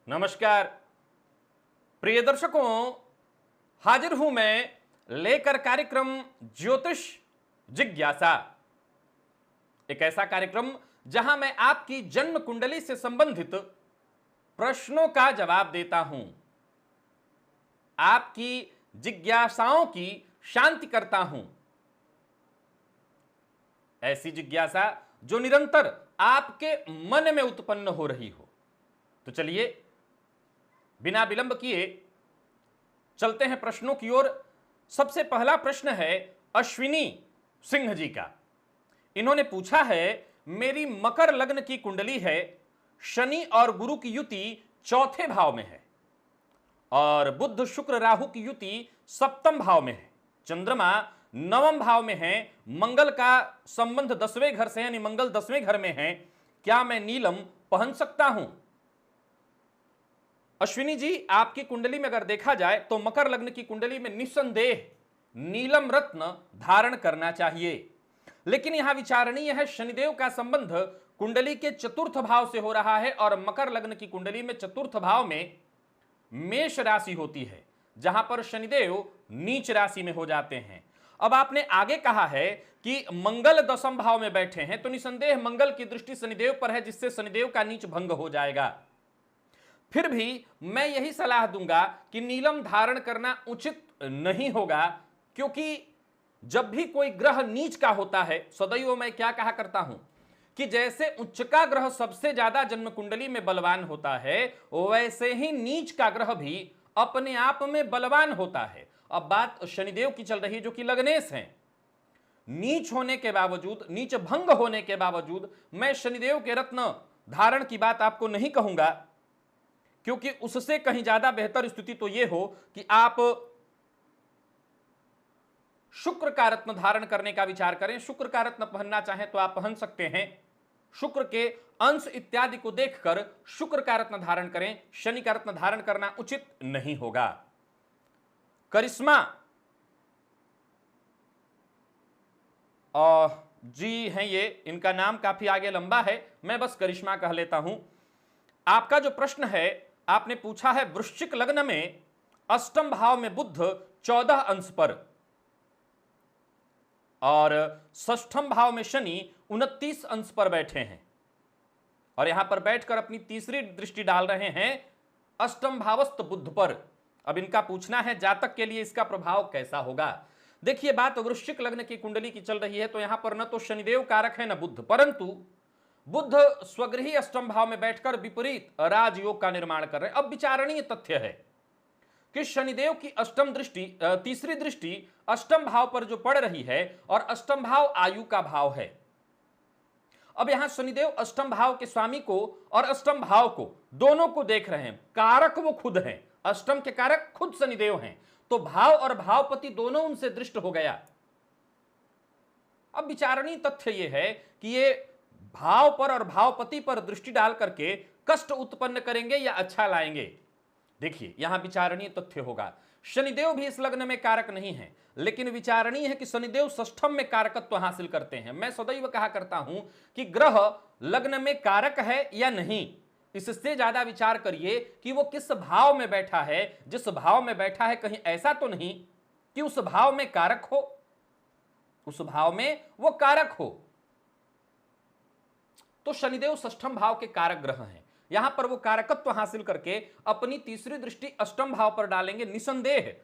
नमस्कार प्रिय दर्शकों, हाजिर हूं मैं लेकर कार्यक्रम ज्योतिष जिज्ञासा। एक ऐसा कार्यक्रम जहां मैं आपकी जन्म कुंडली से संबंधित प्रश्नों का जवाब देता हूं, आपकी जिज्ञासाओं की शांति करता हूं। ऐसी जिज्ञासा जो निरंतर आपके मन में उत्पन्न हो रही हो। तो चलिए बिना विलंब किए चलते हैं प्रश्नों की ओर। सबसे पहला प्रश्न है अश्विनी सिंह जी का। इन्होंने पूछा है, मेरी मकर लग्न की कुंडली है, शनि और गुरु की युति चौथे भाव में है और बुध शुक्र राहु की युति सप्तम भाव में है, चंद्रमा नवम भाव में है, मंगल का संबंध 10वें घर से यानी मंगल 10वें घर में है। क्या मैं नीलम पहन सकता हूं? अश्विनी जी, आपकी कुंडली में अगर देखा जाए तो मकर लग्न की कुंडली में निस्संदेह नीलम रत्न धारण करना चाहिए, लेकिन यहां विचारणीय है शनिदेव का संबंध कुंडली के चतुर्थ भाव से हो रहा है और मकर लग्न की कुंडली में चतुर्थ भाव में मेष राशि होती है, जहां पर शनिदेव नीच राशि में हो जाते हैं। अब आपने आगे कहा है कि मंगल दसम भाव में बैठे हैं, तो निसंदेह मंगल की दृष्टि शनिदेव पर है, जिससे शनिदेव का नीच भंग हो जाएगा। फिर भी मैं यही सलाह दूंगा कि नीलम धारण करना उचित नहीं होगा, क्योंकि जब भी कोई ग्रह नीच का होता है, सदैव मैं क्या कहा करता हूं कि जैसे उच्च का ग्रह सबसे ज्यादा जन्म कुंडली में बलवान होता है, वैसे ही नीच का ग्रह भी अपने आप में बलवान होता है। अब बात शनिदेव की चल रही है, जो कि लग्नेश हैं। नीच होने के बावजूद, नीच भंग होने के बावजूद मैं शनिदेव के रत्न धारण की बात आपको नहीं कहूंगा, क्योंकि उससे कहीं ज्यादा बेहतर स्थिति तो यह हो कि आप शुक्र का रत्न धारण करने का विचार करें। शुक्र का रत्न पहनना चाहें तो आप पहन सकते हैं। शुक्र के अंश इत्यादि को देखकर शुक्र का रत्न धारण करें, शनि का रत्न धारण करना उचित नहीं होगा। करिश्मा जी हैं ये, इनका नाम काफी आगे लंबा है, मैं बस करिश्मा कह लेता हूं। आपका जो प्रश्न है, आपने पूछा है वृश्चिक लग्न में अष्टम भाव में बुध 14 अंश पर और षष्ठम भाव में शनि 29 अंश पर बैठे हैं और यहां पर बैठकर अपनी तीसरी दृष्टि डाल रहे हैं अष्टम भावस्थ बुध पर। अब इनका पूछना है जातक के लिए इसका प्रभाव कैसा होगा। देखिए, बात वृश्चिक लग्न की कुंडली की चल रही है, तो यहां पर न तो शनिदेव कारक है न बुध, परंतु बुध स्वगृही अष्टम भाव में बैठकर विपरीत राजयोग का निर्माण कर रहे हैं। अब विचारणीय तथ्य है कि शनिदेव की अष्टम दृष्टि, तीसरी दृष्टि अष्टम भाव पर जो पड़ रही है, और अष्टम भाव आयु का भाव है। अब यहां शनिदेव अष्टम भाव के स्वामी को और अष्टम भाव को दोनों को देख रहे हैं। कारक वो खुद हैं, अष्टम के कारक खुद शनिदेव हैं, तो भाव और भावपति दोनों उनसे दृष्ट हो गया। अब विचारणीय तथ्य यह है कि ये भाव पर और भावपति पर दृष्टि डाल करके कष्ट उत्पन्न करेंगे या अच्छा लाएंगे। देखिए, यहां विचारणीय तथ्य होगा, शनिदेव भी इस लग्न में कारक नहीं है, लेकिन विचारणीय है कि शनिदेव षष्ठम में कारकत्व हासिल करते हैं। मैं सदैव कहा करता हूं कि ग्रह लग्न में कारक है या नहीं, इससे ज्यादा विचार करिए कि वो किस भाव में बैठा है। जिस भाव में बैठा है, कहीं ऐसा तो नहीं कि उस भाव में कारक हो, उस भाव में वो कारक हो। तो शनिदेव षष्ठम भाव के कारक ग्रह हैं, यहां पर वो कारकत्व हासिल करके अपनी तीसरी दृष्टि अष्टम भाव पर डालेंगे। निसंदेह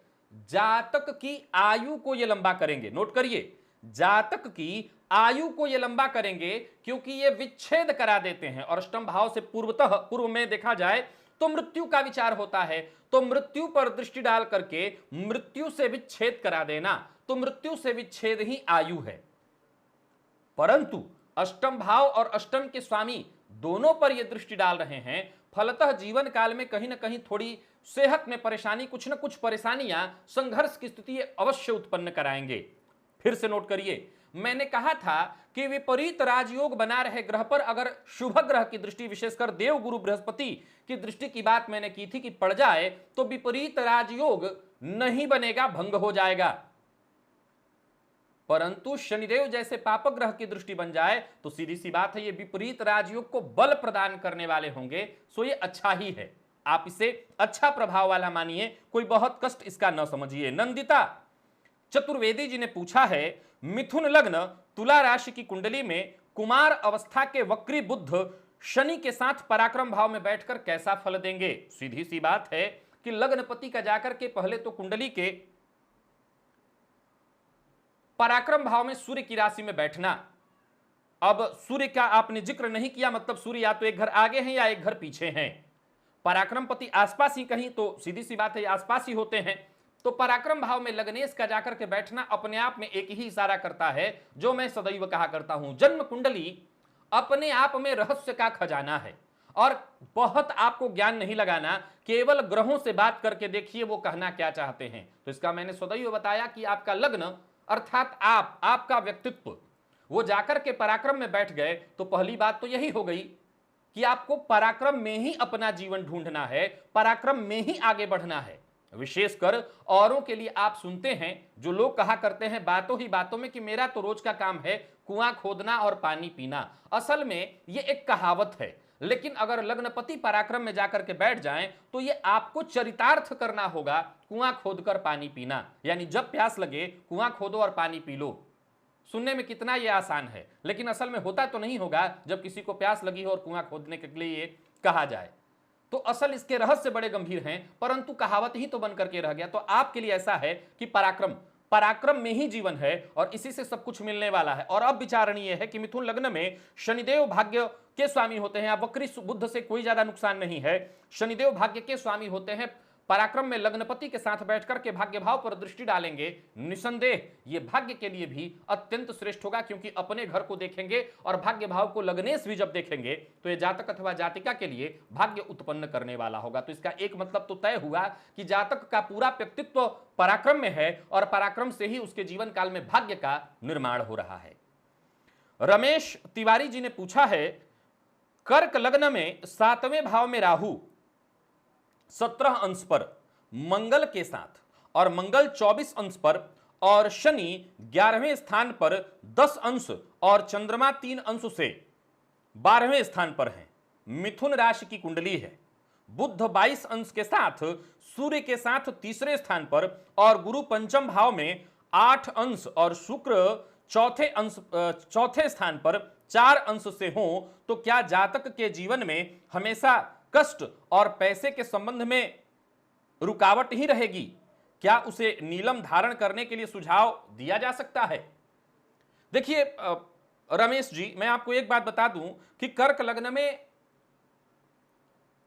जातक की आयु को ये लंबा करेंगे। नोट करिए, जातक की आयु को ये लंबा करेंगे, क्योंकि ये विच्छेद करा देते हैं और अष्टम भाव से पूर्व में देखा जाए तो मृत्यु का विचार होता है, तो मृत्यु पर दृष्टि डाल करके मृत्यु से विच्छेद करा देना, तो मृत्यु से विच्छेद ही आयु है। परंतु अष्टम भाव और अष्टम के स्वामी दोनों पर यह दृष्टि डाल रहे हैं, फलतः जीवन काल में कहीं ना कहीं थोड़ी सेहत में परेशानी, कुछ न कुछ परेशानियां, संघर्ष की स्थिति अवश्य उत्पन्न कराएंगे। फिर से नोट करिए, मैंने कहा था कि विपरीत राजयोग बना रहे ग्रह पर अगर शुभ ग्रह की दृष्टि, विशेषकर देव गुरु बृहस्पति की दृष्टि की बात मैंने की थी कि पड़ जाए तो विपरीत राजयोग नहीं बनेगा, भंग हो जाएगा। परंतु शनिदेव जैसे पाप ग्रह की दृष्टि बन जाए तो सीधी सी बात है, ये विपरीत राजयोग को बल प्रदान करने वाले होंगे, सो ये अच्छा ही है। आप इसे अच्छा प्रभाव वाला मानिए, कोई बहुत कष्ट इसका न समझिए। नंदिता चतुर्वेदी जी ने पूछा है, मिथुन लग्न तुला राशि की कुंडली में कुमार अवस्था के वक्री बुध शनि के साथ पराक्रम भाव में बैठकर कैसा फल देंगे। सीधी सी बात है कि लग्नपति का जाकर के पहले तो कुंडली के पराक्रम भाव में सूर्य की राशि में बैठना। अब सूर्य का आपने जिक्र नहीं किया, मतलब सूर्य या तो एक घर आगे हैं या एक घर पीछे हैं। पराक्रम पति आसपास ही कहीं, तो सीधी सी बात है आसपास ही होते हैं। तो पराक्रम भाव में लग्नेश का जाकर के बैठना अपने आप में एक ही इशारा करता है, जो मैं सदैव कहा करता हूं, जन्म कुंडली अपने आप में रहस्य का खजाना है और बहुत आपको ज्ञान नहीं लगाना, केवल ग्रहों से बात करके देखिए वो कहना क्या चाहते हैं। तो इसका मैंने सदैव बताया कि आपका लग्न अर्थात आपका व्यक्तित्व वो जाकर के पराक्रम में बैठ गए, तो पहली बात तो यही हो गई कि आपको पराक्रम में ही अपना जीवन ढूंढना है, पराक्रम में ही आगे बढ़ना है। विशेषकर औरों के लिए आप सुनते हैं जो लोग कहा करते हैं बातों ही बातों में कि मेरा तो रोज का काम है कुआं खोदना और पानी पीना। असल में ये एक कहावत है, लेकिन अगर लग्नपति पराक्रम में जाकर के बैठ जाएं तो ये आपको चरितार्थ करना होगा, कुआं खोदकर पानी पीना, यानी जब प्यास लगे कुआं खोदो और पानी पी लो। सुनने में कितना ये आसान है, लेकिन असल में होता तो नहीं होगा जब किसी को प्यास लगी हो और कुआं खोदने के लिए ये कहा जाए। तो असल इसके रहस्य बड़े गंभीर हैं, परंतु कहावत ही तो बन करके रह गया। तो आपके लिए ऐसा है कि पराक्रम में ही जीवन है और इसी से सब कुछ मिलने वाला है। और अब विचारणीय है कि मिथुन लग्न में शनिदेव भाग्य के स्वामी होते हैं। अब वक्री बुध से कोई ज्यादा नुकसान नहीं है, शनिदेव भाग्य के स्वामी होते हैं। पराक्रम में लग्नपति के साथ बैठकर के भाग्य भाव पर दृष्टि डालेंगे, निसंदेह ये भाग्य के लिए भी अत्यंत श्रेष्ठ होगा, क्योंकि अपने घर को देखेंगे और भाग्य भाव को लग्नेश भी जब देखेंगे तो ये जातक अथवा जातिका के लिए भाग्य उत्पन्न करने वाला होगा। तो इसका एक मतलब तो तय हुआ कि जातक का पूरा व्यक्तित्व पराक्रम में है और पराक्रम से ही उसके जीवन काल में भाग्य का निर्माण हो रहा है। रमेश तिवारी जी ने पूछा है, कर्क लग्न में 7वें भाव में राहु 17 अंश पर मंगल के साथ और मंगल 24 अंश पर और शनि 11वें स्थान पर 10 अंश और चंद्रमा 3 अंश से 12वें स्थान पर है। मिथुन राशि की कुंडली है। बुध 22 अंश के साथ सूर्य के साथ तीसरे स्थान पर और गुरु पंचम भाव में 8 अंश और शुक्र चौथे स्थान पर 4 अंश से हो, तो क्या जातक के जीवन में हमेशा कष्ट और पैसे के संबंध में रुकावट ही रहेगी? क्या उसे नीलम धारण करने के लिए सुझाव दिया जा सकता है? देखिए रमेश जी, मैं आपको एक बात बता दूं कि कर्क लग्न में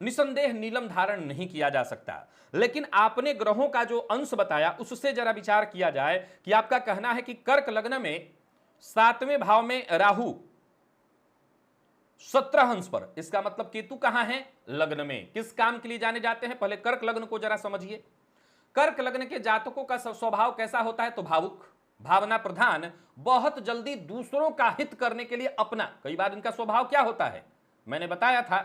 निसंदेह नीलम धारण नहीं किया जा सकता, लेकिन आपने ग्रहों का जो अंश बताया उससे जरा विचार किया जाए कि आपका कहना है कि कर्क लग्न में 7वें भाव में राहु 17 अंश पर, इसका मतलब केतु कहां है? लग्न में। किस काम के लिए जाने जाते हैं? पहले कर्क लग्न को जरा समझिए। कर्क लग्न के जातकों का स्वभाव कैसा होता है? तो भावुक, भावना प्रधान, बहुत जल्दी दूसरों का हित करने के लिए अपना। कई बार इनका स्वभाव क्या होता है, मैंने बताया था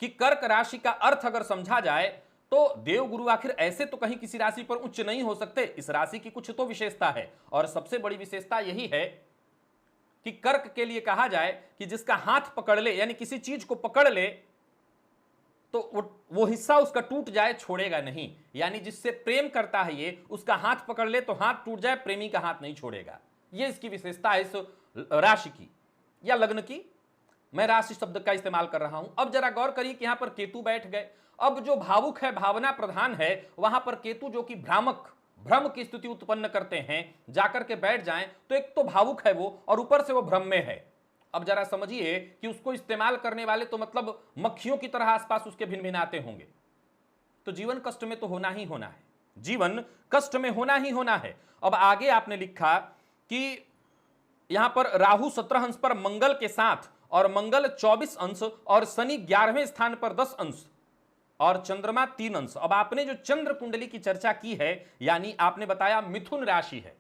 कि कर्क राशि का अर्थ अगर समझा जाए तो देवगुरु आखिर ऐसे तो कहीं किसी राशि पर उच्च नहीं हो सकते। इस राशि की कुछ तो विशेषता है और सबसे बड़ी विशेषता यही है कि कर्क के लिए कहा जाए कि जिसका हाथ पकड़ ले, यानी किसी चीज को पकड़ ले तो वो हिस्सा उसका टूट जाए, छोड़ेगा नहीं। यानी जिससे प्रेम करता है ये, उसका हाथ पकड़ ले तो हाथ टूट जाए, प्रेमी का हाथ नहीं छोड़ेगा। ये इसकी विशेषता है इस राशि की या लग्न की। मैं राशि शब्द का इस्तेमाल कर रहा हूं। अब जरा गौर करिए कि यहां पर केतु बैठ गए। अब जो भावुक है, भावना प्रधान है, वहां पर केतु जो कि भ्रम की स्थिति उत्पन्न करते हैं, जाकर के बैठ जाएं तो एक तो भावुक है वो और ऊपर से वो भ्रम में है। अब जरा समझिए कि उसको इस्तेमाल करने वाले तो मतलब मक्खियों की तरह आसपास उसके भिनभिनाते होंगे। तो जीवन कष्ट में तो होना ही होना है, जीवन कष्ट में होना ही होना है। अब आगे आपने लिखा कि यहां पर राहु 17 अंश पर मंगल के साथ और मंगल 24 अंश और शनि 11वें स्थान पर 10 अंश और चंद्रमा 3 अंश। अब आपने जो चंद्र कुंडली की चर्चा की है, यानी आपने बताया मिथुन राशि है,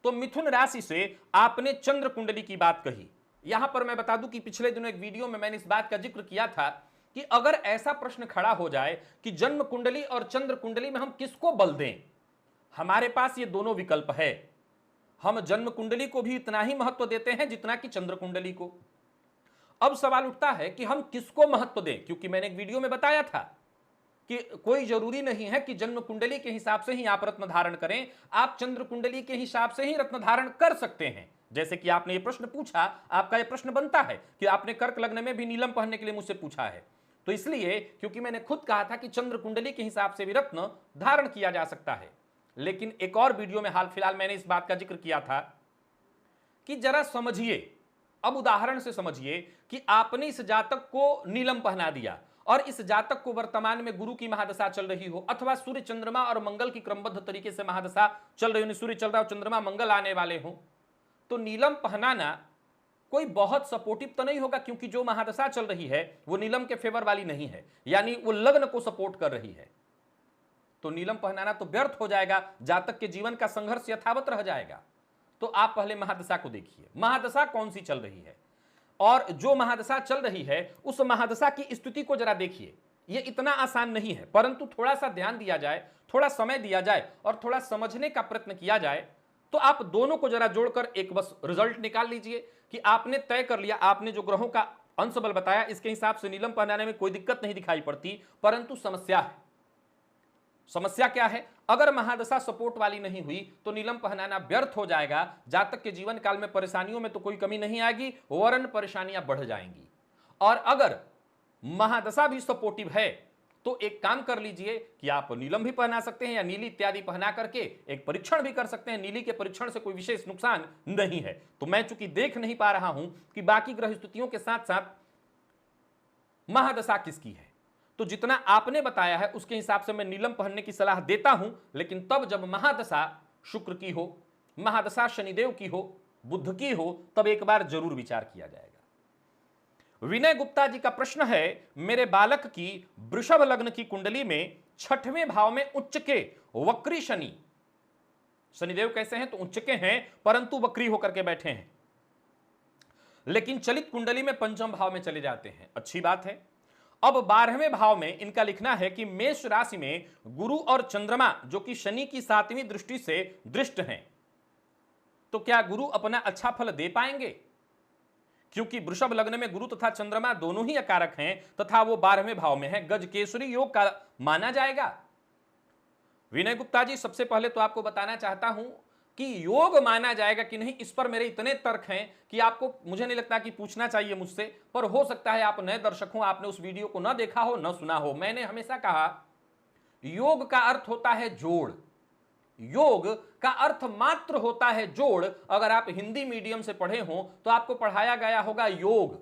तो मिथुन राशि से आपने चंद्र कुंडली की बात कही। यहां पर मैं बता दूं कि पिछले दिनों एक वीडियो में मैंने इस बात का जिक्र किया था कि अगर ऐसा प्रश्न खड़ा हो जाए कि जन्म कुंडली और चंद्र कुंडली में हम किसको बल दें, हमारे पास ये दोनों विकल्प है। हम जन्म कुंडली को भी इतना ही महत्व देते हैं जितना कि चंद्र कुंडली को। अब सवाल उठता है कि हम किसको महत्व दें, क्योंकि मैंने एक वीडियो में बताया था कि कोई जरूरी नहीं है कि जन्म कुंडली के हिसाब से ही आप रत्न धारण करें, आप चंद्र कुंडली के हिसाब से ही रत्न धारण कर सकते हैं। जैसे कि आपने ये प्रश्न पूछा, आपका ये प्रश्न बनता है कि आपने कर्क लग्न में भी नीलम पहनने के लिए मुझसे पूछा है, तो इसलिए क्योंकि मैंने खुद कहा था कि चंद्र कुंडली के हिसाब से भी रत्न धारण किया जा सकता है। लेकिन एक और वीडियो में हाल फिलहाल मैंने इस बात का जिक्र किया था कि जरा समझिए, अब उदाहरण से समझिए कि आपने इस जातक को नीलम पहना दिया और इस जातक को वर्तमान में गुरु की महादशा चल रही हो अथवा सूर्य चंद्रमा और मंगल की क्रमबद्ध तरीके से महादशा चल रही हो, सूर्य चल रहा हो, चंद्रमा मंगल आने वाले हो, तो नीलम पहनाना कोई बहुत सपोर्टिव तो नहीं होगा, क्योंकि जो महादशा चल रही है वो नीलम के फेवर वाली नहीं है, यानी वो लग्न को सपोर्ट कर रही है। तो नीलम पहनाना तो व्यर्थ हो जाएगा, जातक के जीवन का संघर्ष यथावत रह जाएगा। तो आप पहले महादशा को देखिए, महादशा कौन सी चल रही है और जो महादशा चल रही है उस महादशा की स्थिति को जरा देखिए। ये इतना आसान नहीं है, परंतु थोड़ा सा ध्यान दिया जाए, थोड़ा समय दिया जाए और थोड़ा समझने का प्रयत्न किया जाए तो आप दोनों को जरा जोड़कर एक बस रिजल्ट निकाल लीजिए कि आपने तय कर लिया, आपने जो ग्रहों का अंश बल बताया इसके हिसाब से नीलम पहनाने में कोई दिक्कत नहीं दिखाई पड़ती, परंतु समस्या है। समस्या क्या है? अगर महादशा सपोर्ट वाली नहीं हुई तो नीलम पहनाना व्यर्थ हो जाएगा, जातक के जीवन काल में परेशानियों में तो कोई कमी नहीं आएगी, वरन परेशानियां बढ़ जाएंगी। और अगर महादशा भी सपोर्टिव है तो एक काम कर लीजिए कि आप नीलम भी पहना सकते हैं या नीली इत्यादि पहना करके एक परीक्षण भी कर सकते हैं। नीली के परीक्षण से कोई विशेष नुकसान नहीं है। तो मैं चूंकि देख नहीं पा रहा हूं कि बाकी ग्रह स्थितियों के साथ साथ महादशा किसकी है, तो जितना आपने बताया है उसके हिसाब से मैं नीलम पहनने की सलाह देता हूं, लेकिन तब जब महादशा शुक्र की हो, महादशा शनिदेव की हो, बुध की हो, तब एक बार जरूर विचार किया जाएगा। विनय गुप्ता जी का प्रश्न है, मेरे बालक की वृषभ लग्न की कुंडली में 6वें भाव में उच्च के वक्री शनि, शनिदेव कैसे हैं? तो उच्च के हैं परंतु वक्री होकर के बैठे हैं, लेकिन चलित कुंडली में 5वें भाव में चले जाते हैं। अच्छी बात है। अब 12वें भाव में इनका लिखना है कि मेष राशि में गुरु और चंद्रमा जो कि शनि की 7वीं दृष्टि से दृष्ट हैं, तो क्या गुरु अपना अच्छा फल दे पाएंगे? क्योंकि वृषभ लग्न में गुरु तथा चंद्रमा दोनों ही अकारक हैं तथा वो 12वें भाव में है, गजकेसरी योग का माना जाएगा। विनय गुप्ता जी, सबसे पहले तो आपको बताना चाहता हूं कि योग माना जाएगा कि नहीं, इस पर मेरे इतने तर्क हैं कि आपको, मुझे नहीं लगता कि पूछना चाहिए मुझसे, पर हो सकता है आप नए दर्शक हो, आपने उस वीडियो को न देखा हो, न सुना हो। मैंने हमेशा कहा योग का अर्थ होता है जोड़, योग का अर्थ मात्र होता है जोड़। अगर आप हिंदी मीडियम से पढ़े हो तो आपको पढ़ाया गया होगा योग,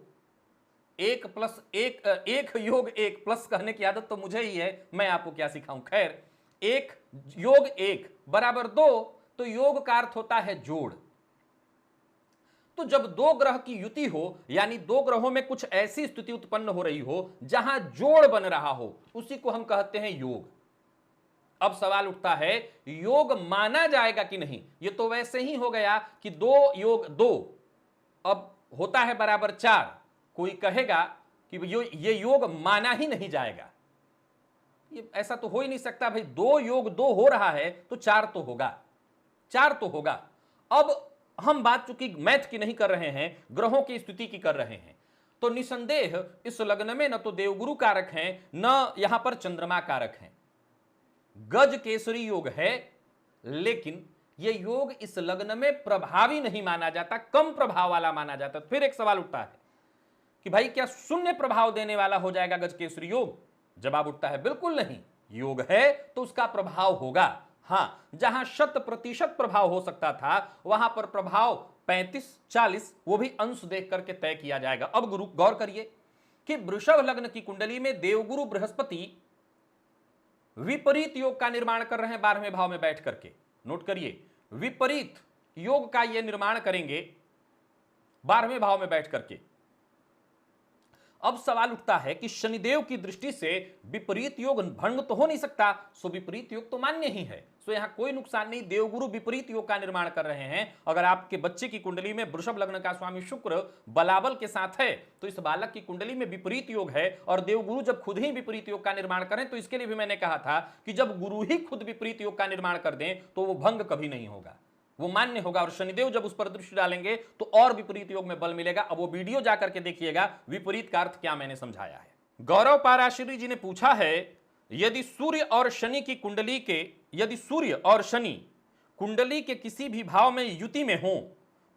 1 + 1 1 योग 1 प्लस कहने की आदत तो मुझे ही है, मैं आपको क्या सिखाऊं। खैर, 1 योग 1 बराबर 2, तो योग का अर्थ होता है जोड़। तो जब दो ग्रह की युति हो, यानी दो ग्रहों में कुछ ऐसी स्थिति उत्पन्न हो रही हो जहां जोड़ बन रहा हो, उसी को हम कहते हैं योग। अब सवाल उठता है, योग माना जाएगा कि नहीं? ये तो वैसे ही हो गया कि 2 योग 2 अब होता है बराबर 4। कोई कहेगा कि ये योग माना ही नहीं जाएगा, ये ऐसा तो हो ही नहीं सकता भाई। 2 योग 2 हो रहा है तो 4 तो होगा, 4 तो होगा। अब हम बात चूंकि मैथ की नहीं कर रहे हैं, ग्रहों की स्थिति की कर रहे हैं, तो निसंदेह इस लग्न में न तो देवगुरु कारक हैं न यहां पर चंद्रमा कारक हैं। गज केसरी योग है, लेकिन यह योग इस लग्न में प्रभावी नहीं माना जाता, कम प्रभाव वाला माना जाता। फिर एक सवाल उठता है कि भाई क्या शून्य प्रभाव देने वाला हो जाएगा गज केसरी योग? जवाब उठता है बिल्कुल नहीं। योग है तो उसका प्रभाव होगा। हां, जहां 100% प्रभाव हो सकता था वहां पर प्रभाव 35-40 वो भी अंश देख करके तय किया जाएगा। अब गुरु गौर करिए कि वृषभ लग्न की कुंडली में देवगुरु बृहस्पति विपरीत योग का निर्माण कर रहे हैं 12वें भाव में बैठ करके। नोट करिए, विपरीत योग का यह निर्माण करेंगे 12वें भाव में बैठ करके। अब सवाल उठता है कि शनिदेव की दृष्टि से विपरीत योग भंग तो हो नहीं सकता, सो विपरीत योग तो मान्य ही है, सो यहां कोई नुकसान नहीं। देवगुरु विपरीत योग का निर्माण कर रहे हैं। अगर आपके बच्चे की कुंडली में वृषभ लग्न का स्वामी शुक्र बलाबल के साथ है तो इस बालक की कुंडली में विपरीत योग है, और देवगुरु जब खुद ही विपरीत योग का निर्माण करें तो इसके लिए भी मैंने कहा था कि जब गुरु ही खुद विपरीत योग का निर्माण कर दें तो वो भंग कभी नहीं होगा। वो मान्य होगा, और शनिदेव जब उस पर दृष्टि डालेंगे तो और विपरीत योग में बल मिलेगा। अब वो वीडियो जाकर के देखिएगा विपरीत का अर्थ क्या मैंने समझाया है। गौरव पाराशरी जी ने पूछा है, यदि सूर्य और शनि कुंडली के किसी भी भाव में युति में हो,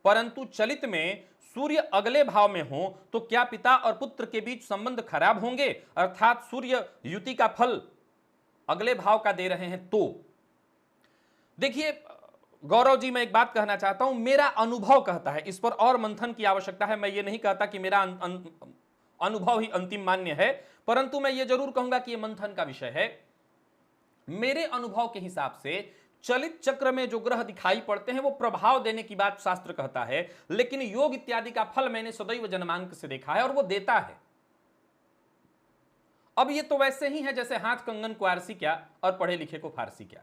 परंतु चलित में सूर्य अगले भाव में हो, तो क्या पिता और पुत्र के बीच संबंध खराब होंगे? अर्थात सूर्य युति का फल अगले भाव का दे रहे हैं। तो देखिए गौरव जी, मैं एक बात कहना चाहता हूं, मेरा अनुभव कहता है, इस पर और मंथन की आवश्यकता है। मैं ये नहीं कहता कि मेरा अनुभव ही अंतिम मान्य है, परंतु मैं ये जरूर कहूंगा कि यह मंथन का विषय है। मेरे अनुभव के हिसाब से चलित चक्र में जो ग्रह दिखाई पड़ते हैं वो प्रभाव देने की बात शास्त्र कहता है, लेकिन योग इत्यादि का फल मैंने सदैव जन्मांक से देखा है और वो देता है। अब ये तो वैसे ही है जैसे हाथ कंगन को आरसी क्या और पढ़े लिखे को फारसी क्या।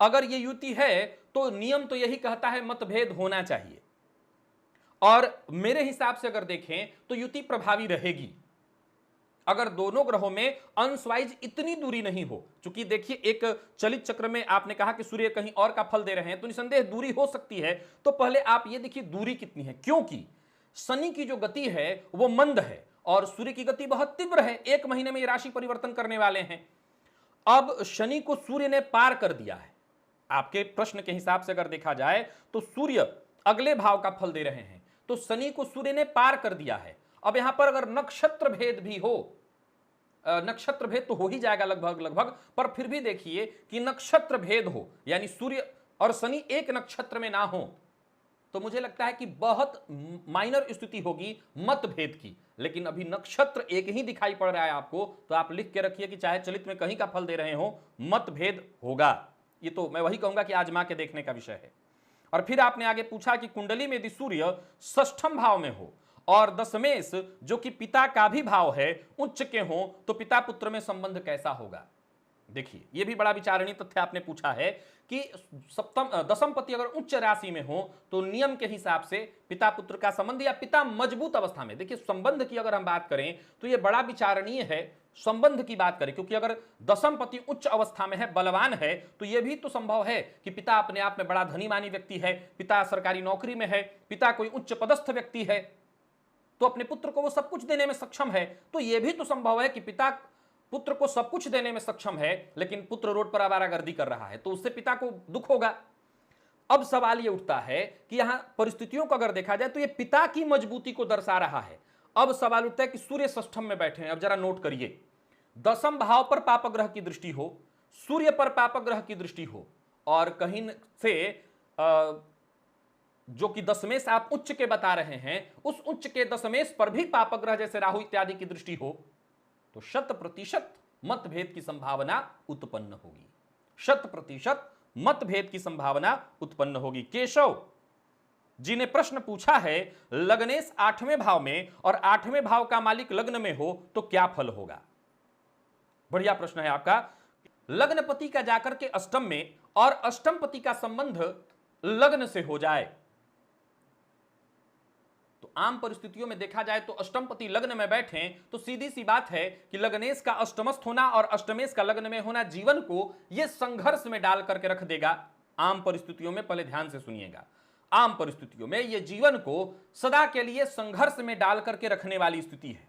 अगर ये युति है तो नियम तो यही कहता है मतभेद होना चाहिए, और मेरे हिसाब से अगर देखें तो युति प्रभावी रहेगी अगर दोनों ग्रहों में अंशवाइज इतनी दूरी नहीं हो। क्योंकि देखिए एक चलित चक्र में आपने कहा कि सूर्य कहीं और का फल दे रहे हैं, तो निसंदेह दूरी हो सकती है। तो पहले आप ये देखिए दूरी कितनी है, क्योंकि शनि की जो गति है वो मंद है और सूर्य की गति बहुत तीव्र है। 1 महीने में ये राशि परिवर्तन करने वाले हैं। अब शनि को सूर्य ने पार कर दिया है। आपके प्रश्न के हिसाब से अगर देखा जाए तो सूर्य अगले भाव का फल दे रहे हैं, तो शनि को सूर्य ने पार कर दिया है। अब यहां पर अगर नक्षत्र भेद भी हो, नक्षत्र भेद तो हो ही जाएगा लगभग, पर फिर भी देखिए कि नक्षत्र भेद हो, यानी सूर्य और शनि एक नक्षत्र में ना हो, तो मुझे लगता है कि बहुत माइनर स्थिति होगी मतभेद की। लेकिन अभी नक्षत्र एक ही दिखाई पड़ रहा है आपको, तो आप लिख के रखिए कि चाहे चलित में कहीं का फल दे रहे हो, मतभेद होगा। ये तो मैं वही कहूंगा कि आजमा के देखने का विषय है। और फिर आपने आगे पूछा कि कुंडली में यदि सूर्य षष्ठम भाव में हो और दशमेश जो कि पिता का भी भाव है उच्च के हो, तो पिता पुत्र में संबंध कैसा होगा। देखिए यह भी बड़ा विचारणीय तथ्य आपने पूछा है कि दशम पति अगर उच्च राशि में हो तो नियम के हिसाब से पिता पुत्र का संबंध या पिता मजबूत अवस्था में। देखिए संबंध की अगर हम बात करें तो यह बड़ा विचारणीय है, संबंध की बात करें, क्योंकि अगर दशम पति उच्च अवस्था में है, बलवान है, तो यह भी तो संभव है कि पिता अपने आप में बड़ा धनी मानी व्यक्ति है, पिता सरकारी नौकरी में है, पिता कोई उच्च पदस्थ व्यक्ति है, तो अपने पुत्र को वो सब कुछ देने में सक्षम है। तो यह भी तो संभव है कि पिता पुत्र को सब कुछ देने में सक्षम है, लेकिन पुत्र रोड पर आवारागर्दी कर रहा है, तो उससे पिता को दुख होगा। अब सवाल यह उठता है कि यहां परिस्थितियों को अगर देखा जाए तो यह पिता की मजबूती को दर्शा रहा है। अब सवाल उठता है कि सूर्य षष्ठम में बैठे हैं। अब जरा नोट करिए, दशम भाव पर पापग्रह की दृष्टि हो, सूर्य पर पापग्रह की दृष्टि हो, और कहीं से जो कि दशमेश आप उच्च के बता रहे हैं, उस उच्च के दशमेश पर भी पापग्रह जैसे राहु इत्यादि की दृष्टि हो, तो 100% मतभेद की संभावना उत्पन्न होगी। 100% मतभेद की संभावना उत्पन्न होगी। केशव जी ने प्रश्न पूछा है, लग्नेश 8वें भाव में और 8वें भाव का मालिक लग्न में हो तो क्या फल होगा। बढ़िया प्रश्न है आपका। लग्नपति का जाकर के अष्टम में और अष्टम पति का संबंध लग्न से हो जाए तो आम परिस्थितियों में देखा जाए तो अष्टम पति लग्न में बैठे तो सीधी सी बात है कि लग्नेश का अष्टमस्थ होना और अष्टमेश का लग्न में होना जीवन को यह संघर्ष में डाल करके रख देगा। आम परिस्थितियों में, पहले ध्यान से सुनिएगा, आम परिस्थितियों में यह जीवन को सदा के लिए संघर्ष में डाल करके रखने वाली स्थिति है।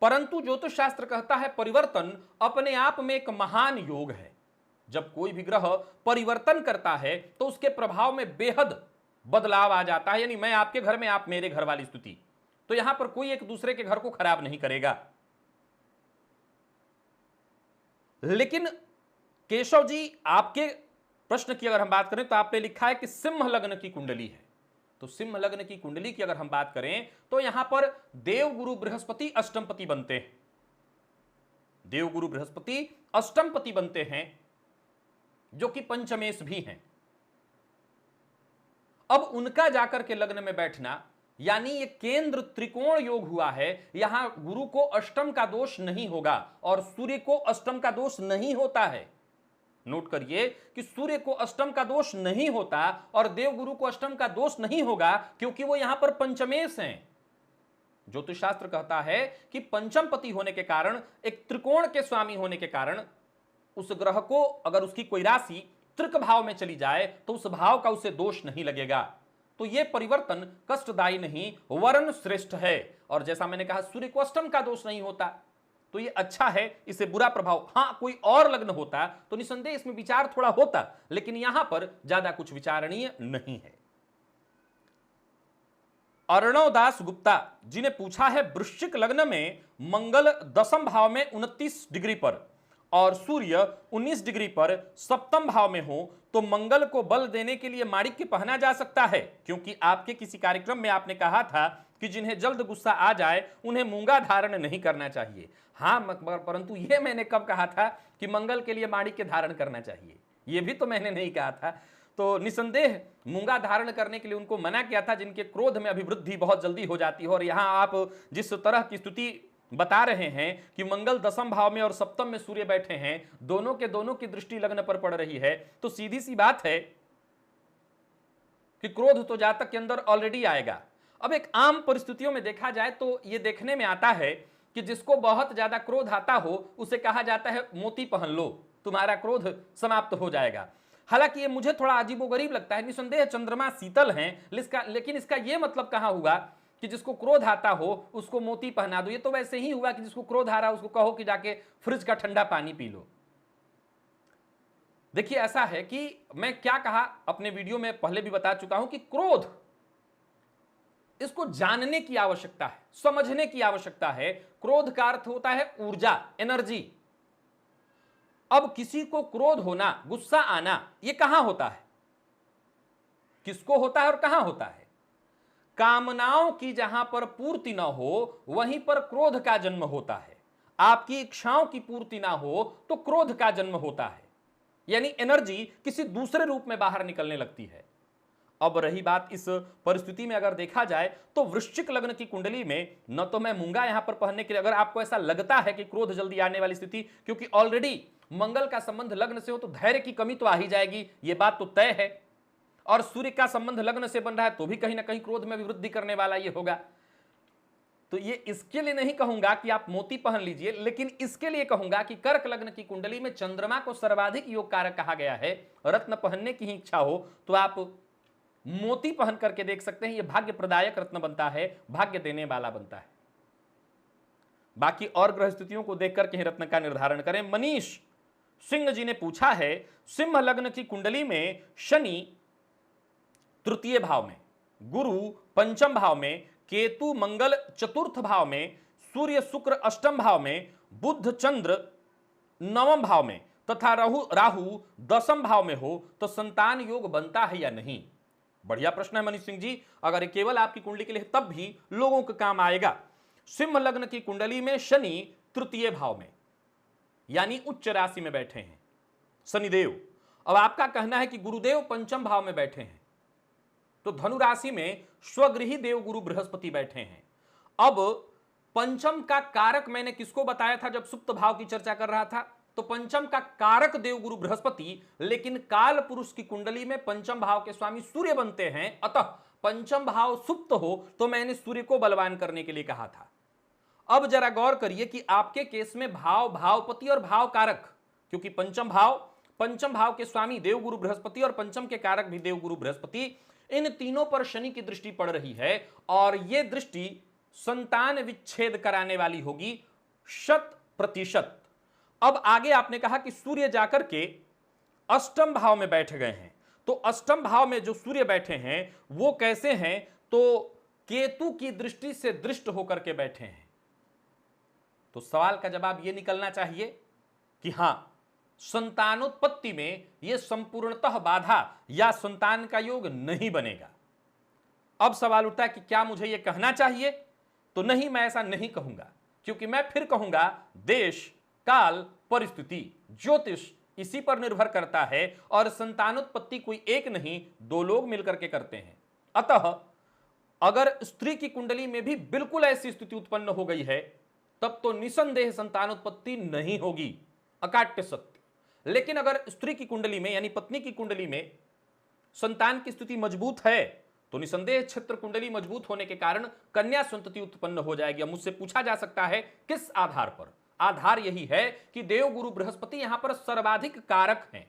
परंतु ज्योतिष शास्त्र कहता है परिवर्तन अपने आप में एक महान योग है। जब कोई भी ग्रह परिवर्तन करता है तो उसके प्रभाव में बेहद बदलाव आ जाता है। यानी मैं आपके घर में, आप मेरे घर वाली स्थिति, तो यहां पर कोई एक दूसरे के घर को खराब नहीं करेगा। लेकिन केशव जी, आपके प्रश्न की अगर हम बात करें तो आपने लिखा है कि सिंह लग्न की कुंडली है। तो सिंह लग्न की कुंडली की अगर हम बात करें तो यहां पर देव गुरु बृहस्पति अष्टमपति बनते हैं। देव गुरु बृहस्पति अष्टमपति बनते हैं, जो कि पंचमेश भी हैं। अब उनका जाकर के लग्न में बैठना, यानी ये केंद्र त्रिकोण योग हुआ है। यहां गुरु को अष्टम का दोष नहीं होगा और सूर्य को अष्टम का दोष नहीं होता है। नोट करिए कि सूर्य को अष्टम का दोष नहीं होता और देवगुरु को अष्टम का दोष नहीं होगा, क्योंकि वो यहां पर पंचमेश हैं। ज्योतिष शास्त्र कहता है कि पंचम पति होने के कारण, एक त्रिकोण के स्वामी होने के कारण, उस ग्रह को अगर उसकी कोई राशि तृक भाव में चली जाए तो उस भाव का उसे दोष नहीं लगेगा। तो यह परिवर्तन कष्टदायी नहीं वरन श्रेष्ठ है। और जैसा मैंने कहा सूर्य को अष्टम का दोष नहीं होता, तो ये अच्छा है, इसे बुरा प्रभाव। हां, कोई और लग्न होता तो निसंदेह इसमें विचार थोड़ा होता, लेकिन यहां पर ज्यादा कुछ विचारणीय नहीं है। अर्णव दास गुप्ता जी ने पूछा है, वृश्चिक लग्न में मंगल दसम भाव में 29 डिग्री पर और सूर्य 19 डिग्री पर सप्तम भाव में हो तो मंगल को बल देने के लिए माणिक्य पहना जा सकता है? क्योंकि आपके किसी कार्यक्रम में आपने कहा था कि जिन्हें जल्द गुस्सा आ जाए उन्हें मूंगा धारण नहीं करना चाहिए। हां, परंतु यह मैंने कब कहा था कि मंगल के लिए माणिक्य धारण करना चाहिए? यह भी तो मैंने नहीं कहा था। तो निसंदेह मूंगा धारण करने के लिए उनको मना किया था जिनके क्रोध में अभिवृद्धि बहुत जल्दी हो जाती है। और यहां आप जिस तरह की स्थिति बता रहे हैं कि मंगल दसम भाव में और सप्तम में सूर्य बैठे हैं, दोनों के दोनों की दृष्टि लग्न पर पड़ रही है, तो सीधी सी बात है कि क्रोध तो जातक के अंदर ऑलरेडी आएगा। अब एक आम परिस्थितियों में देखा जाए तो यह देखने में आता है कि जिसको बहुत ज्यादा क्रोध आता हो उसे कहा जाता है मोती पहन लो, तुम्हारा क्रोध समाप्त हो जाएगा। हालांकि ये मुझे थोड़ा अजीबोगरीब लगता है। निसंदेह चंद्रमा शीतल हैं, लेकिन इसका यह मतलब कहां हुआ कि जिसको क्रोध आता हो उसको मोती पहना दो। ये तो वैसे ही हुआ कि जिसको क्रोध आ रहा है उसको कहो कि जाके फ्रिज का ठंडा पानी पी लो। देखिए, ऐसा है कि मैं क्या कहा अपने वीडियो में पहले भी बता चुका हूं कि क्रोध, इसको जानने की आवश्यकता है, समझने की आवश्यकता है। क्रोध का अर्थ होता है ऊर्जा, एनर्जी। अब किसी को क्रोध होना, गुस्सा आना, यह कहां होता है, किसको होता है और कहां होता है? कामनाओं की जहां पर पूर्ति ना हो वहीं पर क्रोध का जन्म होता है। आपकी इच्छाओं की पूर्ति ना हो तो क्रोध का जन्म होता है, यानी एनर्जी किसी दूसरे रूप में बाहर निकलने लगती है। अब रही बात इस परिस्थिति में अगर देखा जाए तो वृश्चिक लग्न की कुंडली में न तो मैं मूंगा यहां पर पहनने के लिए, अगर आपको ऐसा लगता है कि क्रोध जल्दी आने वाली स्थिति, क्योंकि ऑलरेडी मंगल का संबंध लग्न से हो तो धैर्य की कमी तो आ ही जाएगी, यह बात तो तय है। और सूर्य का संबंध लग्न से बन रहा है तो भी कहीं ना कहीं क्रोध में वृद्धि करने वाला ये होगा। तो ये इसके लिए नहीं कहूंगा कि आप मोती पहन लीजिए, लेकिन इसके लिए कहूंगा कि कर्क लग्न की कुंडली में चंद्रमा को सर्वाधिक योग कारक कहा गया है। रत्न पहनने की ही इच्छा हो तो आप मोती पहन करके देख सकते हैं, यह भाग्य प्रदायक रत्न बनता है, भाग्य देने वाला बनता है। बाकी और ग्रह स्थितियों को देख करके रत्न का निर्धारण करें। मनीष सिंह जी ने पूछा है, सिंह लग्न की कुंडली में शनि तृतीय भाव में, गुरु पंचम भाव में, केतु मंगल चतुर्थ भाव में, सूर्य शुक्र अष्टम भाव में, बुध चंद्र नवम भाव में तथा राहु दसम भाव में हो तो संतान योग बनता है या नहीं? बढ़िया प्रश्न है मनीष सिंह जी। अगर केवल आपकी कुंडली के लिए तब भी लोगों का काम आएगा। सिंह लग्न की कुंडली में शनि तृतीय भाव में यानी उच्च राशि में बैठे हैं शनिदेव। अब आपका कहना है कि गुरुदेव पंचम भाव में बैठे हैं, तो धनु राशि में स्वगृही देव गुरु बृहस्पति बैठे हैं। अब पंचम का कारक मैंने किसको बताया था जब सुप्त भाव की चर्चा कर रहा था? तो पंचम का कारक देव गुरु बृहस्पति, लेकिन काल पुरुष की कुंडली में पंचम भाव के स्वामी सूर्य बनते हैं। अतः पंचम भाव सुप्त हो तो मैंने सूर्य को बलवान करने के लिए कहा था। अब जरा गौर करिए कि आपके केस में भाव, भावपति और भाव कारक, क्योंकि पंचम भाव के स्वामी देवगुरु बृहस्पति और पंचम के कारक भी देवगुरु बृहस्पति, इन तीनों पर शनि की दृष्टि पड़ रही है और यह दृष्टि संतान विच्छेद कराने वाली होगी 100%। अब आगे आपने कहा कि सूर्य जाकर के अष्टम भाव में बैठ गए हैं, तो अष्टम भाव में जो सूर्य बैठे हैं वो कैसे हैं? तो केतु की दृष्टि से दृष्ट होकर के बैठे हैं। तो सवाल का जवाब यह निकलना चाहिए कि हां, संतानोत्पत्ति में यह संपूर्णतः बाधा या संतान का योग नहीं बनेगा। अब सवाल उठता है कि क्या मुझे यह कहना चाहिए? तो नहीं, मैं ऐसा नहीं कहूंगा, क्योंकि मैं फिर कहूंगा देश, काल, परिस्थिति, ज्योतिष इसी पर निर्भर करता है और संतानोत्पत्ति कोई एक नहीं, दो लोग मिलकर के करते हैं। अतः अगर स्त्री की कुंडली में भी बिल्कुल ऐसी स्थिति उत्पन्न हो गई है तब तो निसंदेह संतानोत्पत्ति नहीं होगी, अकाट्य सत्य। लेकिन अगर स्त्री की कुंडली में यानी पत्नी की कुंडली में संतान की स्थिति मजबूत है तो निसंदेह क्षेत्र कुंडली मजबूत होने के कारण कन्या संतति उत्पन्न हो जाएगी। मुझसे पूछा जा सकता है किस आधार पर? आधार यही है कि देवगुरु बृहस्पति यहां पर सर्वाधिक कारक हैं।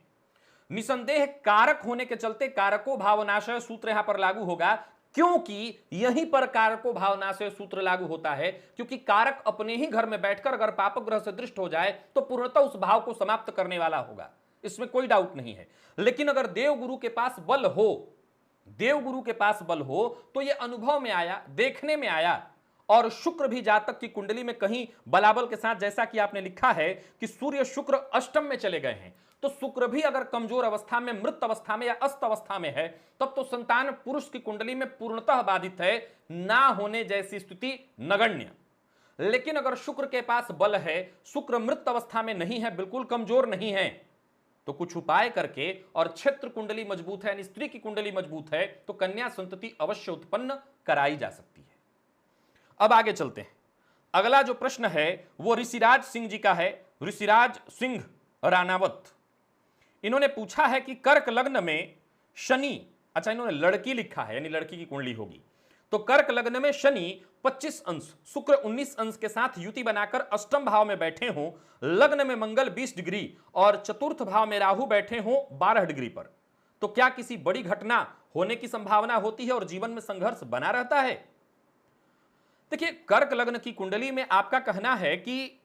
निसंदेह कारक होने के चलते कारको भावनाशय सूत्र यहां पर लागू होगा, क्योंकि यहीं पर कारको भावनाशय सूत्र लागू होता है, क्योंकि कारक अपने ही घर में बैठकर अगर पापक ग्रह से दृष्ट हो जाए तो पूर्णतः उस भाव को समाप्त करने वाला होगा, इसमें कोई डाउट नहीं है। लेकिन अगर देवगुरु के पास बल हो, देवगुरु के पास बल हो, तो यह अनुभव में आया, देखने में आया, और शुक्र भी जातक की कुंडली में कहीं बलाबल के साथ, जैसा कि आपने लिखा है कि सूर्य शुक्र अष्टम में चले गए हैं, तो शुक्र भी अगर कमजोर अवस्था में, मृत अवस्था में या अस्त अवस्था में है, तब तो संतान पुरुष की कुंडली में पूर्णतः बाधित है, ना होने जैसी स्थिति नगण्य। लेकिन अगर शुक्र के पास बल है, शुक्र मृत अवस्था में नहीं है, बिल्कुल कमजोर नहीं है, तो कुछ उपाय करके, और क्षेत्र कुंडली मजबूत है यानी स्त्री की कुंडली मजबूत है, तो कन्या संतति अवश्य उत्पन्न कराई जा सकती है। अब आगे चलते हैं। अगला जो प्रश्न है वो ऋषिराज सिंह जी का है, ऋषिराज सिंह रानावत। इन्होंने पूछा है कि कर्क लग्न में शनि, अच्छा इन्होंने लड़की लिखा है यानी लड़की की कुंडली होगी, तो कर्क लग्न में शनि 25 अंश, शुक्र 19 अंश के साथ युति बनाकर अष्टम भाव में बैठे हों, लग्न में मंगल 20 डिग्री और चतुर्थ भाव में राहु बैठे हों 12 डिग्री पर, तो क्या किसी बड़ी घटना होने की संभावना होती है और जीवन में संघर्ष बना रहता है? देखिए, कर्क लग्न की कुंडली में आपका कहना है कि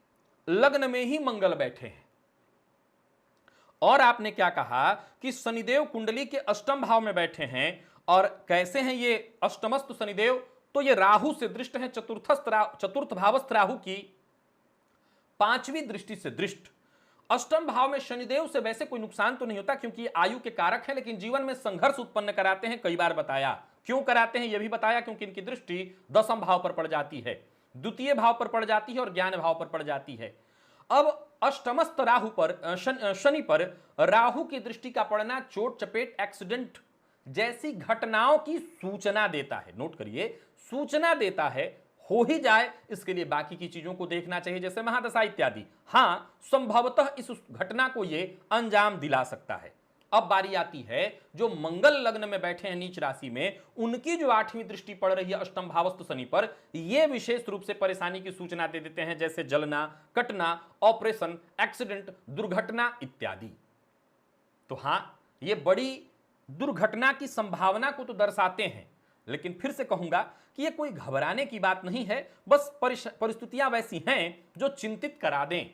लग्न में ही मंगल बैठे हैं, और आपने क्या कहा कि शनिदेव कुंडली के अष्टम भाव में बैठे हैं, और कैसे हैं ये अष्टमस्त शनिदेव? तो ये राहु से दृष्ट हैं, चतुर्थ भावस्थ राहु की पांचवी दृष्टि से दृष्ट। अष्टम भाव में शनिदेव से वैसे कोई नुकसान तो नहीं होता, क्योंकि ये आयु के कारक हैं, लेकिन जीवन में संघर्ष उत्पन्न कराते हैं, कई बार बताया। क्यों कराते हैं यह भी बताया, क्योंकि इनकी दृष्टि दशम भाव पर पड़ जाती है, द्वितीय भाव पर पड़ जाती है और ज्ञान भाव पर पड़ जाती है। अब अष्टमस्त राहु पर, शनि पर राहु की दृष्टि का पड़ना चोट चपेट एक्सीडेंट जैसी घटनाओं की सूचना देता है। नोट करिए, सूचना देता है, हो ही जाए इसके लिए बाकी की चीजों को देखना चाहिए, जैसे महादशा इत्यादि। हां, संभवतः इस घटना को यह अंजाम दिला सकता है। अब बारी आती है जो मंगल लग्न में बैठे हैं नीच राशि में, उनकी जो 8वीं दृष्टि पड़ रही है अष्टम भावस्थ शनि पर, यह विशेष रूप से परेशानी की सूचना दे देते हैं, जैसे जलना, कटना, ऑपरेशन, एक्सीडेंट, दुर्घटना इत्यादि। तो हां, ये बड़ी दुर्घटना की संभावना को तो दर्शाते हैं, लेकिन फिर से कहूंगा कि यह कोई घबराने की बात नहीं है, बस परिस्थितियां वैसी हैं जो चिंतित करा दें।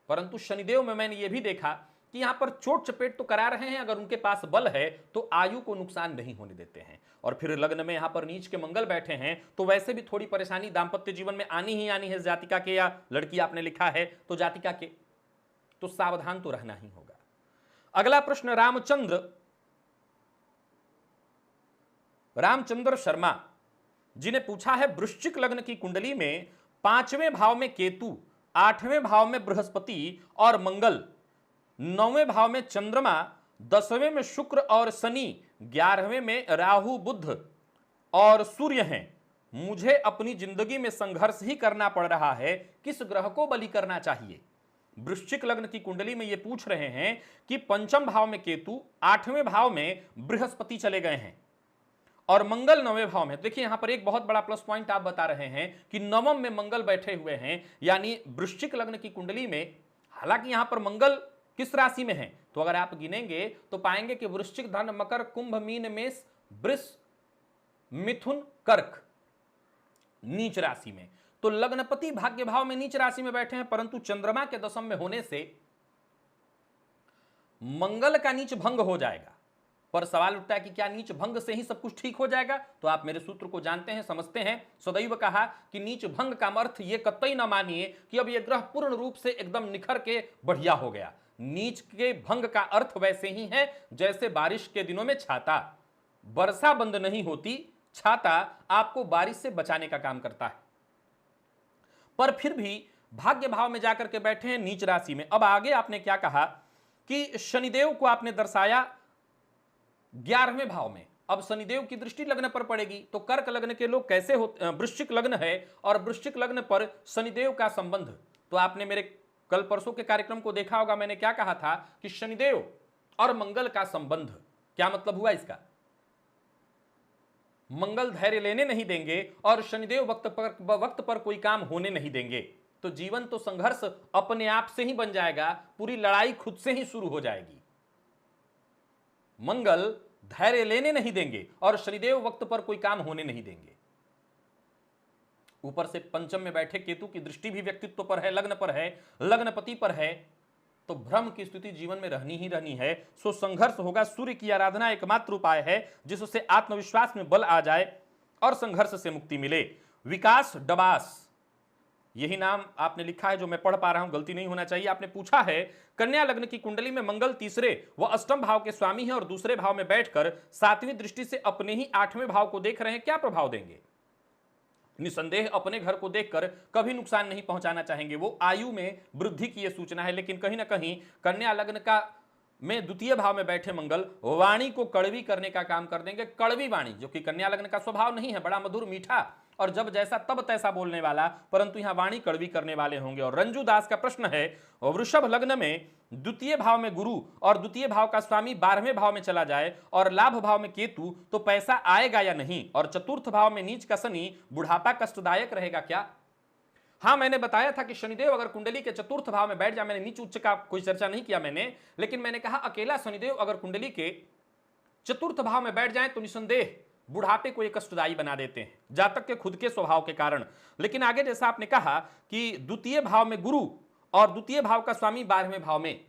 परंतु शनिदेव में मैंने यह भी देखा कि यहां पर चोट चपेट तो करा रहे हैं, अगर उनके पास बल है तो आयु को नुकसान नहीं होने देते हैं। और फिर लग्न में यहां पर नीच के मंगल बैठे हैं, तो वैसे भी थोड़ी परेशानी दांपत्य जीवन में आनी ही आनी है, जातिका के, या लड़की आपने लिखा है तो जातिका के, तो सावधान तो रहना ही होगा। अगला प्रश्न रामचंद्र शर्मा जी ने पूछा है, वृश्चिक लग्न की कुंडली में 5वें भाव में केतु, 8वें भाव में बृहस्पति और मंगल, 9वें भाव में चंद्रमा, 10वें में शुक्र और शनि, 11वें में राहु बुध और सूर्य हैं। मुझे अपनी जिंदगी में संघर्ष ही करना पड़ रहा है, किस ग्रह को बलि करना चाहिए? वृश्चिक लग्न की कुंडली में यह पूछ रहे हैं कि पंचम भाव में केतु, 8वें भाव में बृहस्पति चले गए हैं और मंगल 9वें भाव में। देखिए यहां पर एक बहुत बड़ा प्लस पॉइंट आप बता रहे हैं कि नवम में मंगल बैठे हुए हैं, यानी वृश्चिक लग्न की कुंडली में, हालांकि यहां पर मंगल किस राशि में है, तो अगर आप गिनेंगे तो पाएंगे कि वृश्चिक, धन, मकर, कुंभ, मीन, मेष, वृष, मिथुन, कर्क नीच राशि में। तो लग्नपति भाग्य भाव में नीच राशि में बैठे हैं, परंतु चंद्रमा के दशम में होने से मंगल का नीच भंग हो जाएगा। पर सवाल उठता है कि क्या नीच भंग से ही सब कुछ ठीक हो जाएगा? तो आप मेरे सूत्र को जानते हैं, समझते हैं। सदैव कहा कि नीच भंग का अर्थ ये कतई न मानिए कि अब ये ग्रह पूर्ण रूप से एकदम निखर के बढ़िया हो गया। नीच के भंग का अर्थ वैसे ही है जैसे बारिश के दिनों में छाता, वर्षा बंद नहीं होती, छाता आपको बारिश से बचाने का काम करता है। पर फिर भी भाग्य भाव में जाकर के बैठे हैं नीच राशि में। अब आगे आपने क्या कहा कि शनिदेव को आपने दर्शाया 11वें भाव में। अब शनिदेव की दृष्टि लग्न पर पड़ेगी, तो कर्क लग्न के लोग कैसे होते, वृश्चिक लग्न है और वृश्चिक लग्न पर शनिदेव का संबंध, तो आपने मेरे कल परसों के कार्यक्रम को देखा होगा। मैंने क्या कहा था कि शनिदेव और मंगल का संबंध, क्या मतलब हुआ इसका? मंगल धैर्य लेने नहीं देंगे और शनिदेव वक्त पर कोई काम होने नहीं देंगे, तो जीवन तो संघर्ष अपने आप से ही बन जाएगा, पूरी लड़ाई खुद से ही शुरू हो जाएगी। मंगल धैर्य लेने नहीं देंगे और शनिदेव वक्त पर कोई काम होने नहीं देंगे। ऊपर से पंचम में बैठे केतु की दृष्टि भी व्यक्तित्व पर है, लग्न पर है, लग्नपति पर है, तो भ्रम की स्थिति जीवन में रहनी ही रहनी है। सो संघर्ष होगा। सूर्य की आराधना एकमात्र उपाय है जिससे आत्मविश्वास में बल आ जाए और संघर्ष से मुक्ति मिले। विकास डबास, यही नाम आपने लिखा है जो मैं पढ़ पा रहा हूं, गलती नहीं होना चाहिए। आपने पूछा है कन्या लग्न की कुंडली में मंगल तीसरे व अष्टम भाव के स्वामी हैं और दूसरे भाव में बैठकर सातवीं दृष्टि से अपने ही आठवें भाव को देख रहे हैं, क्या प्रभाव देंगे? निसंदेह अपने घर को देखकर कभी नुकसान नहीं पहुंचाना चाहेंगे। वो आयु में वृद्धि की यह सूचना है, लेकिन कहीं ना कहीं कन्या लग्न का में द्वितीय भाव में बैठे मंगल वाणी को कड़वी करने का काम कर देंगे। कड़वी वाणी, जो कि कन्या लग्न का स्वभाव नहीं है, बड़ा मधुर मीठा और जब जैसा तब तैसा बोलने वाला, परंतु यहां वाणी कड़वी करने वाले होंगे। और रंजू दास का प्रश्न है, वृषभ लग्न में द्वितीय भाव में गुरु और द्वितीय भाव का स्वामी 12वें भाव में चला जाए और लाभ भाव में केतु, तो पैसा आएगा या नहीं? और चतुर्थ भाव में नीच का शनि, बुढ़ापा कष्टदायक रहेगा क्या? हाँ, मैंने बताया था कि शनिदेव अगर कुंडली के चतुर्थ भाव में बैठ जाए, मैंने नीच उच्च का कोई चर्चा नहीं किया मैंने, लेकिन मैंने कहा अकेला शनिदेव अगर कुंडली के चतुर्थ भाव में बैठ जाए तो निसंदेह बुढ़ापे को एक कष्टदायी बना देते हैं, जातक के खुद के स्वभाव के कारण। लेकिन आगे जैसा आपने कहा कि द्वितीय भाव में गुरु और द्वितीय भाव का स्वामी 12वें भाव में,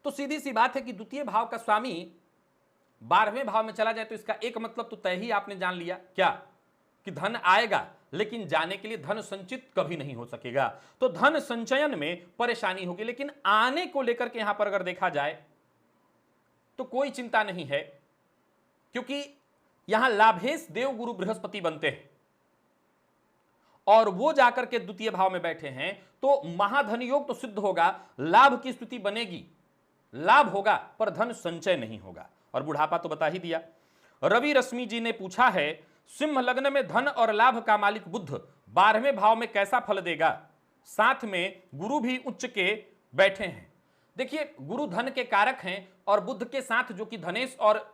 तो सीधी सी बात है कि द्वितीय भाव का स्वामी 12वें भाव में चला जाए तो इसका एक मतलब तो तय ही आपने जान लिया, क्या? कि धन आएगा, लेकिन जाने के लिए धन संचित कभी नहीं हो सकेगा। तो धन संचयन में परेशानी होगी, लेकिन आने को लेकर के यहां पर अगर देखा जाए तो कोई चिंता नहीं है, क्योंकि यहां लाभेश देव गुरु बृहस्पति बनते हैं और वो जाकर के द्वितीय भाव में बैठे हैं, तो महाधन योग तो सिद्ध होगा, लाभ की स्थिति बनेगी, लाभ होगा पर धन संचय नहीं होगा। और बुढ़ापा तो बता ही दिया। रवि रश्मि जी ने पूछा है, सिंह लग्न में धन और लाभ का मालिक बुध 12वें भाव में कैसा फल देगा? साथ में गुरु भी उच्च के बैठे हैं। देखिए, गुरु धन के कारक हैं और बुध के साथ जो कि धनेश और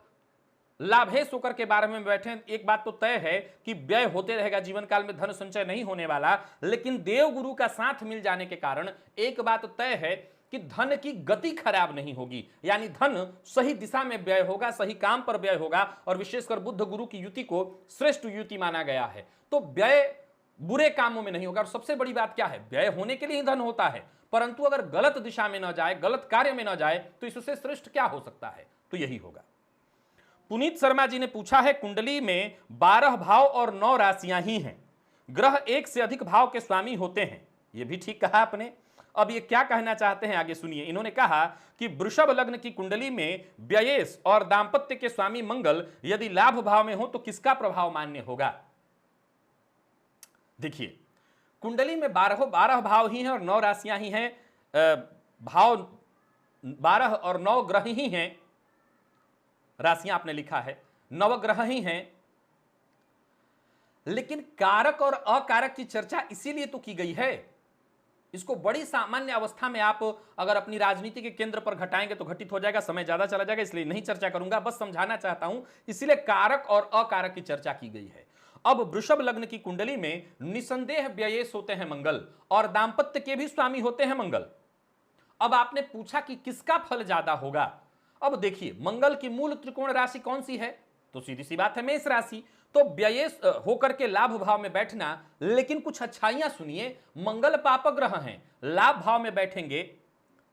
लाभेश होकर के 12वें में बैठे हैं। एक बात तो तय है कि व्यय होते रहेगा, जीवन काल में धन संचय नहीं होने वाला, लेकिन देव गुरु का साथ मिल जाने के कारण एक बात तय है कि धन की गति खराब नहीं होगी, यानी धन सही दिशा में व्यय होगा, सही काम पर व्यय होगा। और विशेषकर बुध गुरु की युति को श्रेष्ठ युति माना गया है, तो व्यय बुरे कामों में नहीं होगा। और सबसे बड़ी बात क्या है, व्यय होने के लिए ही धन होता है, परंतु अगर गलत दिशा में न जाए, गलत कार्य में न जाए, तो इससे श्रेष्ठ क्या हो सकता है? तो यही होगा। पुनीत शर्मा जी ने पूछा है, कुंडली में 12 भाव और 9 राशियां ही हैं, ग्रह एक से अधिक भाव के स्वामी होते हैं। यह भी ठीक कहा आपने। अब ये क्या कहना चाहते हैं आगे सुनिए। इन्होंने कहा कि वृषभ लग्न की कुंडली में व्ययेश और दांपत्य के स्वामी मंगल यदि लाभ भाव में हो तो किसका प्रभाव मान्य होगा? देखिए, कुंडली में 12 भाव ही हैं और 9 राशियां ही हैं, भाव 12 और 9 ग्रह ही हैं, राशियां आपने लिखा है, नवग्रह ही हैं, लेकिन कारक और अकारक की चर्चा इसीलिए तो की गई है। इसको बड़ी सामान्य अवस्था में आप अगर अपनी राजनीति के केंद्र पर घटाएंगे तो घटित हो जाएगा, समय ज्यादा चला जाएगा, इसलिए नहीं चर्चा करूंगा, बस समझाना चाहता हूं, इसीलिए कारक और अकारक की चर्चा की गई है। अब वृषभ लग्न की कुंडली में निसंदेह व्ययेश होते हैं मंगल और दांपत्य के भी स्वामी होते हैं मंगल। अब आपने पूछा कि किसका फल ज्यादा होगा। अब देखिए, मंगल की मूल त्रिकोण राशि कौन सी है? तो सीधी सी बात है, मेष राशि। तो व्ययेश होकर के लाभ भाव में बैठना, लेकिन कुछ अच्छाइयां सुनिए, मंगल पापक ग्रह हैं, लाभ भाव में बैठेंगे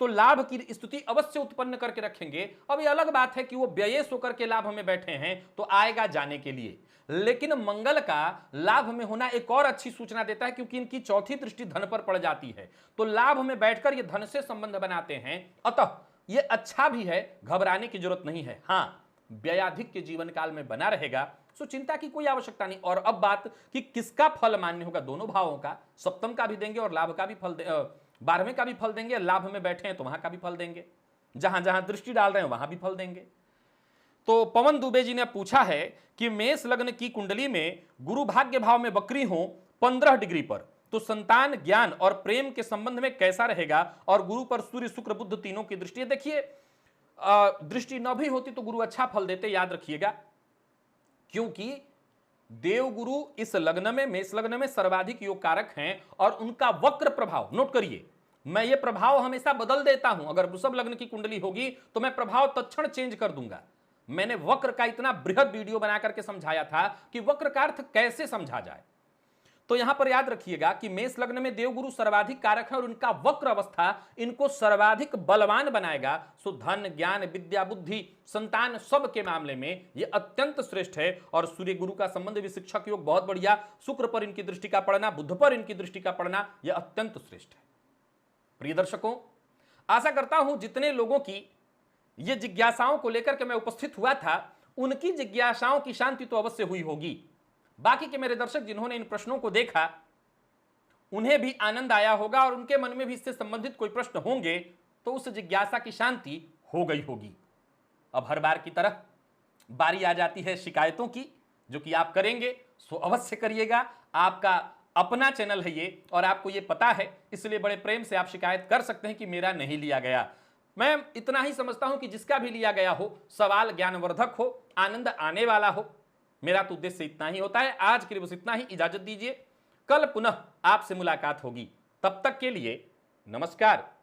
तो लाभ की स्थिति अवश्य उत्पन्न करके रखेंगे। अब ये अलग बात है कि वो व्ययेश होकर के लाभ में बैठे हैं तो आएगा जाने के लिए, लेकिन मंगल का लाभ में होना एक और अच्छी सूचना देता है, क्योंकि इनकी चौथी दृष्टि धन पर पड़ जाती है, तो लाभ में बैठकर ये धन से संबंध बनाते हैं। अतः ये अच्छा भी है, घबराने की जरूरत नहीं है। हाँ, व्ययाधिक के जीवन काल में बना रहेगा, सो चिंता की कोई आवश्यकता नहीं। और अब बात कि किसका फल मान्य होगा, दोनों भावों का, सप्तम का भी देंगे और लाभ का भी फल, 12वें का भी फल देंगे, लाभ में बैठे हैं तो वहां का भी फल देंगे, जहां जहां दृष्टि डाल रहे हैं वहां भी फल देंगे। तो पवन दुबे जी ने पूछा है कि मेष लग्न की कुंडली में गुरु भाग्य भाव में वक्री हो 15 डिग्री पर, तो संतान, ज्ञान और प्रेम के संबंध में कैसा रहेगा? और गुरु पर सूर्य, शुक्र, बुध तीनों की दृष्टि है। देखिए, दृष्टि न भी होती तो गुरु अच्छा फल देते, याद रखिएगा, क्योंकि देव गुरु इस लग्न में, मेष लग्न में सर्वाधिक योग कारक हैं और उनका वक्र प्रभाव, नोट करिए, मैं ये प्रभाव हमेशा बदल देता हूं। अगर वृषभ लग्न की कुंडली होगी तो मैं प्रभाव तत्क्षण चेंज कर दूंगा। मैंने वक्र का इतना बृहद वीडियो बना करके समझाया था कि वक्र का अर्थ कैसे समझा जाए। तो यहां पर याद रखिएगा कि मेष लग्न में देवगुरु सर्वाधिक कारक है और उनका वक्र अवस्था इनको सर्वाधिक बलवान बनाएगा। सो धन, ज्ञान, विद्या, बुद्धि, संतान सब के मामले में यह अत्यंत श्रेष्ठ है। और सूर्य गुरु का संबंध भी शिक्षक योग बहुत बढ़िया। शुक्र पर इनकी दृष्टि का पड़ना, बुध पर इनकी दृष्टि का पड़ना यह अत्यंत श्रेष्ठ है। प्रिय दर्शकों, आशा करता हूं जितने लोगों की ये जिज्ञासाओं को लेकर के मैं उपस्थित हुआ था उनकी जिज्ञासाओं की शांति तो अवश्य हुई होगी। बाकी के मेरे दर्शक जिन्होंने इन प्रश्नों को देखा उन्हें भी आनंद आया होगा और उनके मन में भी इससे संबंधित कोई प्रश्न होंगे तो उस जिज्ञासा की शांति हो गई होगी। अब हर बार की तरह बारी आ जाती है शिकायतों की, जो कि आप करेंगे सो अवश्य करिएगा। आपका अपना चैनल है ये और आपको ये पता है, इसलिए बड़े प्रेम से आप शिकायत कर सकते हैं कि मेरा नहीं लिया गया। मैं इतना ही समझता हूं कि जिसका भी लिया गया हो सवाल ज्ञानवर्धक हो, आनंद आने वाला हो। मेरा तो उद्देश्य इतना ही होता है। आज के लिए बस इतना ही, इजाजत दीजिए। कल पुनः आपसे मुलाकात होगी। तब तक के लिए नमस्कार।